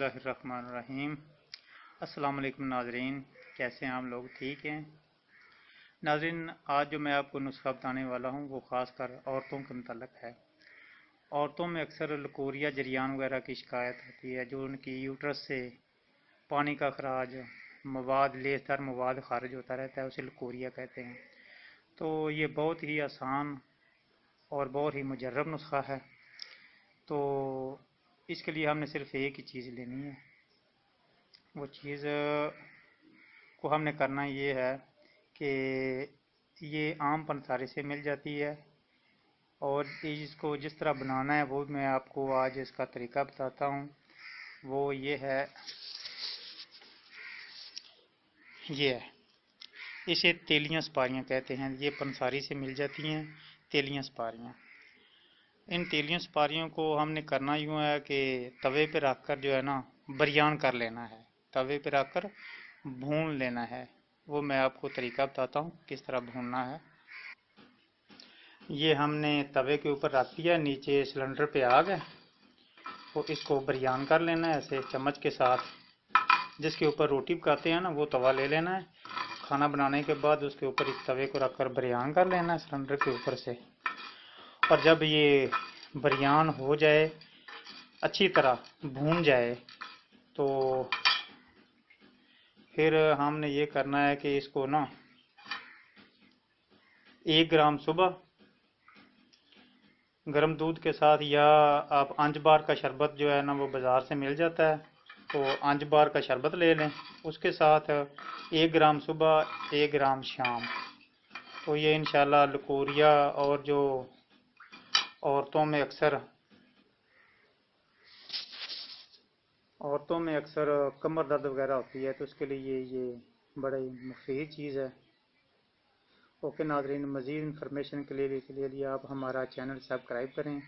बिस्मिल्लाहिर्रहमानिर्रहीम। अस्सलाम वालेकुम नाजरीन, कैसे हैं आप लोग? ठीक हैं नाजरीन। आज जो मैं आपको नुस्खा बताने वाला हूँ वो ख़ासकर औरतों के मतलब है। औरतों में अक्सर लकोरिया जरियान वगैरह की शिकायत होती है, जो उनकी यूट्रस से पानी का खराज मवाद लेसदार मवाद खारिज होता रहता है, उसे लकोरिया कहते हैं। तो ये बहुत ही आसान और बहुत ही मुजर्रब नुस्खा है। तो इसके लिए हमने सिर्फ एक ही चीज़ लेनी है। वो चीज़ को हमने करना ये है कि ये आम पंसारी से मिल जाती है, और इसको जिस तरह बनाना है वो मैं आपको आज इसका तरीका बताता हूँ। वो ये है, इसे तेलियां सुपारियाँ कहते हैं। ये पंसारी से मिल जाती हैं तेलियां सुपारियाँ। इन तेलियां सुपारियों को हमने करना यूँ है कि तवे पे रख कर जो है ना बरियान कर लेना है। तवे पे रख कर भून लेना है। वो मैं आपको तरीका बताता हूँ किस तरह भूनना है। ये हमने तवे के ऊपर रख दिया, नीचे सिलेंडर पे आग है। तो इसको बरियान कर लेना है ऐसे चम्मच के साथ। जिसके ऊपर रोटी पकाते हैं ना वो तवा ले लेना है। खाना बनाने के बाद उसके ऊपर इस तवे को रखकर बरियान कर लेना है सिलेंडर के ऊपर से। और जब ये बरियान हो जाए, अच्छी तरह भून जाए, तो फिर हमने ये करना है कि इसको ना 1 ग्राम सुबह गर्म दूध के साथ, या आप अंज बार का शरबत जो है ना वो बाज़ार से मिल जाता है, तो अंज बार का शरबत ले लें। उसके साथ 1 ग्राम सुबह 1 ग्राम शाम। तो ये इंशाल्लाह लकोरिया और जो औरतों में अक्सर कमर दर्द वगैरह होती है, तो उसके लिए ये बड़ी मुफीद चीज़ है। ओके नाजरीन, मज़ीद इंफॉर्मेशन के लिए आप हमारा चैनल सब्सक्राइब करें।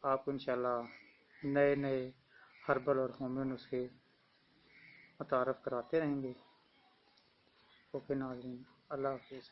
आपको इंशाल्लाह नए नए हर्बल और होमियो नुस्खे मुतारफ़ कराते रहेंगे। ओके नाजरीन, अल्लाह हाफिज़।